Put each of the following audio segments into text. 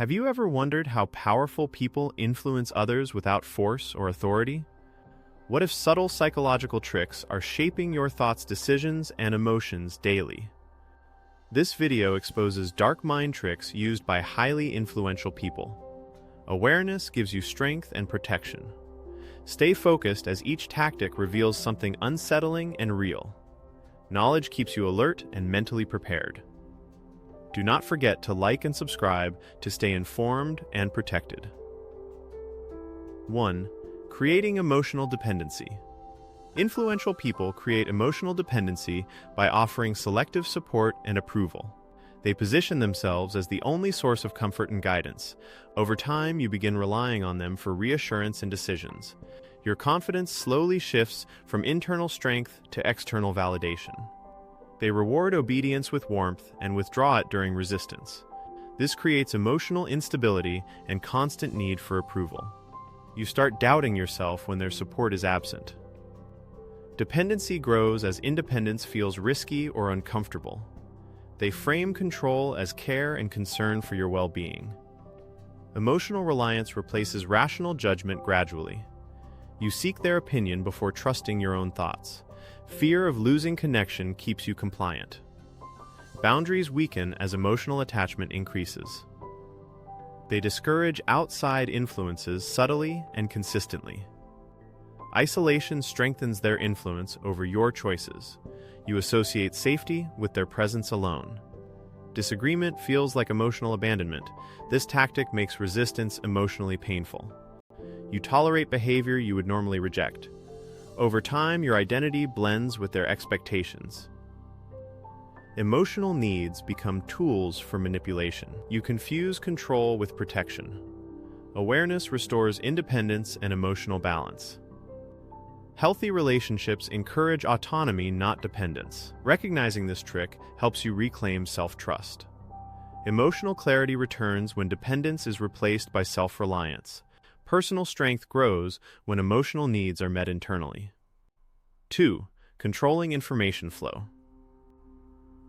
Have you ever wondered how powerful people influence others without force or authority? What if subtle psychological tricks are shaping your thoughts, decisions, and emotions daily? This video exposes dark mind tricks used by highly influential people. Awareness gives you strength and protection. Stay focused as each tactic reveals something unsettling and real. Knowledge keeps you alert and mentally prepared. Do not forget to like and subscribe to stay informed and protected. 1. Creating emotional dependency. Influential people create emotional dependency by offering selective support and approval. They position themselves as the only source of comfort and guidance. Over time, you begin relying on them for reassurance and decisions. Your confidence slowly shifts from internal strength to external validation. They reward obedience with warmth and withdraw it during resistance. This creates emotional instability and constant need for approval. You start doubting yourself when their support is absent. Dependency grows as independence feels risky or uncomfortable. They frame control as care and concern for your well-being. Emotional reliance replaces rational judgment gradually. You seek their opinion before trusting your own thoughts. Fear of losing connection keeps you compliant. Boundaries weaken as emotional attachment increases. They discourage outside influences subtly and consistently. Isolation strengthens their influence over your choices. You associate safety with their presence alone. Disagreement feels like emotional abandonment. This tactic makes resistance emotionally painful. You tolerate behavior you would normally reject. Over time, your identity blends with their expectations. Emotional needs become tools for manipulation. You confuse control with protection. Awareness restores independence and emotional balance. Healthy relationships encourage autonomy, not dependence. Recognizing this trick helps you reclaim self-trust. Emotional clarity returns when dependence is replaced by self-reliance. Personal strength grows when emotional needs are met internally. 2. Controlling information flow.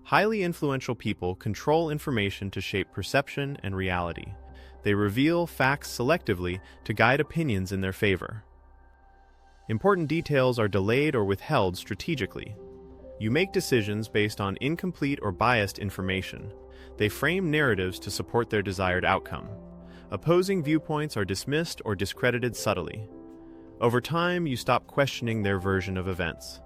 Highly influential people control information to shape perception and reality. They reveal facts selectively to guide opinions in their favor. Important details are delayed or withheld strategically. You make decisions based on incomplete or biased information. They frame narratives to support their desired outcome. Opposing viewpoints are dismissed or discredited subtly. Over time, you stop questioning their version of events.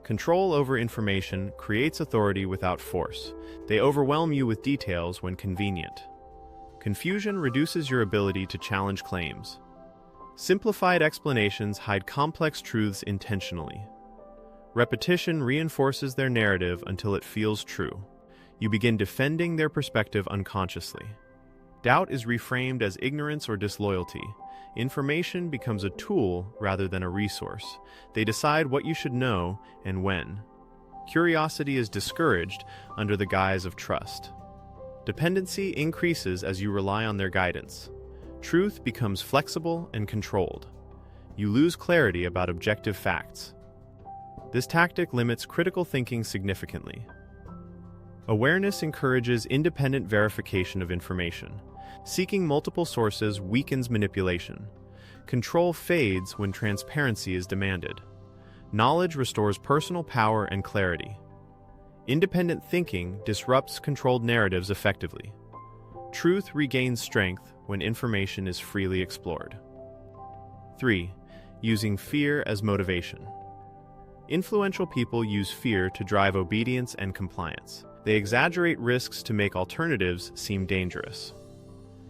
Control over information creates authority without force. They overwhelm you with details when convenient. Confusion reduces your ability to challenge claims. Simplified explanations hide complex truths intentionally. Repetition reinforces their narrative until it feels true. You begin defending their perspective unconsciously. Doubt is reframed as ignorance or disloyalty. Information becomes a tool rather than a resource. They decide what you should know and when. Curiosity is discouraged under the guise of trust. Dependency increases as you rely on their guidance. Truth becomes flexible and controlled. You lose clarity about objective facts. This tactic limits critical thinking significantly. Awareness encourages independent verification of information. Seeking multiple sources weakens manipulation. Control fades when transparency is demanded. Knowledge restores personal power and clarity. Independent thinking disrupts controlled narratives effectively. Truth regains strength when information is freely explored. 3. Using fear as motivation. Influential people use fear to drive obedience and compliance. They exaggerate risks to make alternatives seem dangerous.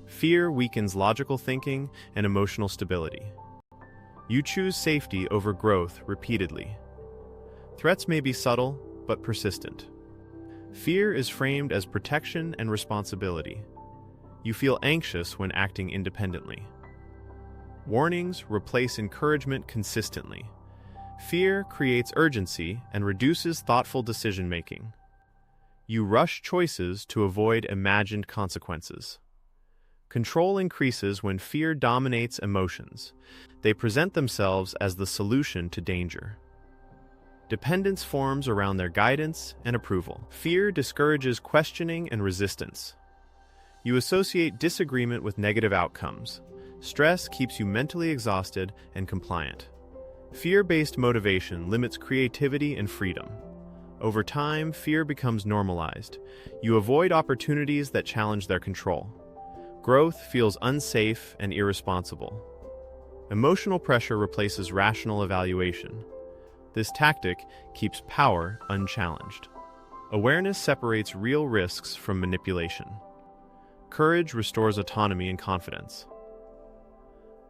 Fear weakens logical thinking and emotional stability. You choose safety over growth repeatedly. Threats may be subtle, but persistent. Fear is framed as protection and responsibility. You feel anxious when acting independently. Warnings replace encouragement consistently. Fear creates urgency and reduces thoughtful decision-making. You rush choices to avoid imagined consequences. Control increases when fear dominates emotions. They present themselves as the solution to danger. Dependence forms around their guidance and approval. Fear discourages questioning and resistance. You associate disagreement with negative outcomes. Stress keeps you mentally exhausted and compliant. Fear-based motivation limits creativity and freedom. Over time, fear becomes normalized. You avoid opportunities that challenge their control. Growth feels unsafe and irresponsible. Emotional pressure replaces rational evaluation. This tactic keeps power unchallenged. Awareness separates real risks from manipulation. Courage restores autonomy and confidence.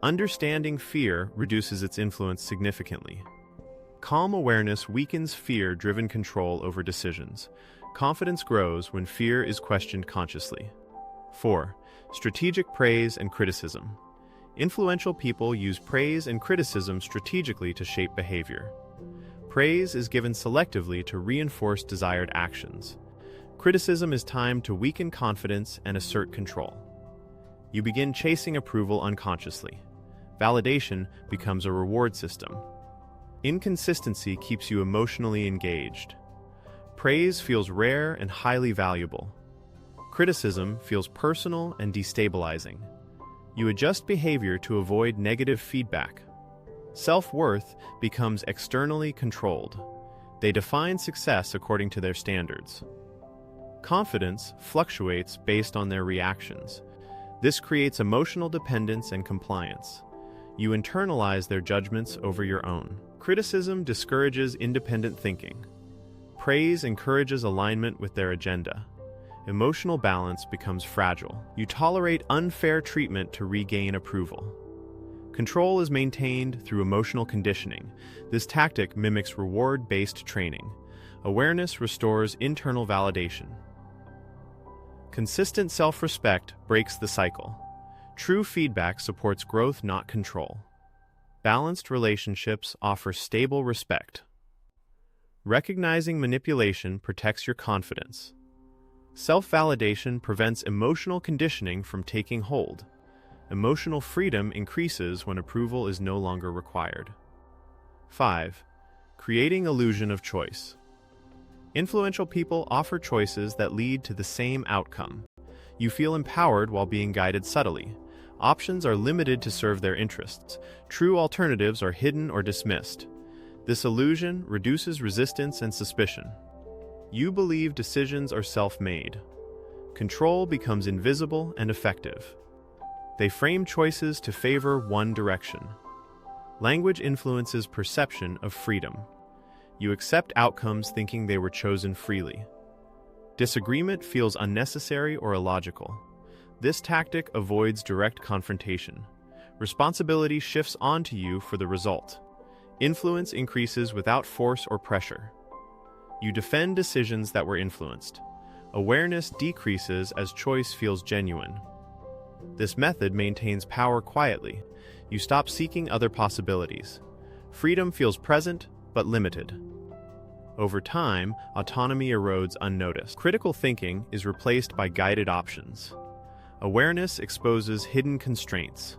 Understanding fear reduces its influence significantly. Calm awareness weakens fear-driven control over decisions. Confidence grows when fear is questioned consciously. 4. Strategic praise and criticism. Influential people use praise and criticism strategically to shape behavior. Praise is given selectively to reinforce desired actions. Criticism is timed to weaken confidence and assert control. You begin chasing approval unconsciously. Validation becomes a reward system. Inconsistency keeps you emotionally engaged. Praise feels rare and highly valuable. Criticism feels personal and destabilizing. You adjust behavior to avoid negative feedback. Self-worth becomes externally controlled. They define success according to their standards. Confidence fluctuates based on their reactions. This creates emotional dependence and compliance. You internalize their judgments over your own. Criticism discourages independent thinking. Praise encourages alignment with their agenda. Emotional balance becomes fragile. You tolerate unfair treatment to regain approval. Control is maintained through emotional conditioning. This tactic mimics reward-based training. Awareness restores internal validation. Consistent self-respect breaks the cycle. True feedback supports growth, not control. Balanced relationships offer stable respect. Recognizing manipulation protects your confidence. Self-validation prevents emotional conditioning from taking hold. Emotional freedom increases when approval is no longer required. 5. Creating illusion of choice. Influential people offer choices that lead to the same outcome. You feel empowered while being guided subtly. Options are limited to serve their interests. True alternatives are hidden or dismissed. This illusion reduces resistance and suspicion. You believe decisions are self-made. Control becomes invisible and effective. They frame choices to favor one direction. Language influences perception of freedom. You accept outcomes thinking they were chosen freely. Disagreement feels unnecessary or illogical. This tactic avoids direct confrontation. Responsibility shifts onto you for the result. Influence increases without force or pressure. You defend decisions that were influenced. Awareness decreases as choice feels genuine. This method maintains power quietly. You stop seeking other possibilities. Freedom feels present, but limited. Over time, autonomy erodes unnoticed. Critical thinking is replaced by guided options. Awareness exposes hidden constraints.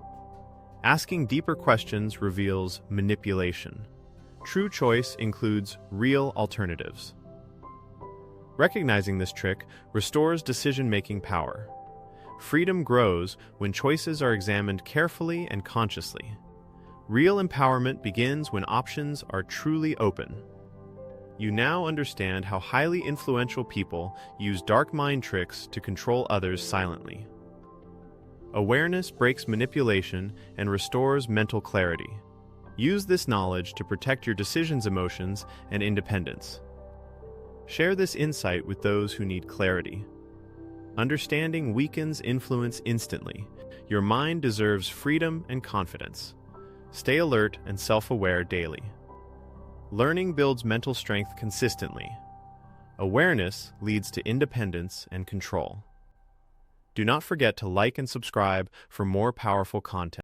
Asking deeper questions reveals manipulation. True choice includes real alternatives. Recognizing this trick restores decision-making power. Freedom grows when choices are examined carefully and consciously. Real empowerment begins when options are truly open. You now understand how highly influential people use dark mind tricks to control others silently. Awareness breaks manipulation and restores mental clarity. Use this knowledge to protect your decisions, emotions, and independence. Share this insight with those who need clarity. Understanding weakens influence instantly. Your mind deserves freedom and confidence. Stay alert and self-aware daily. Learning builds mental strength consistently. Awareness leads to independence and control. Do not forget to like and subscribe for more powerful content.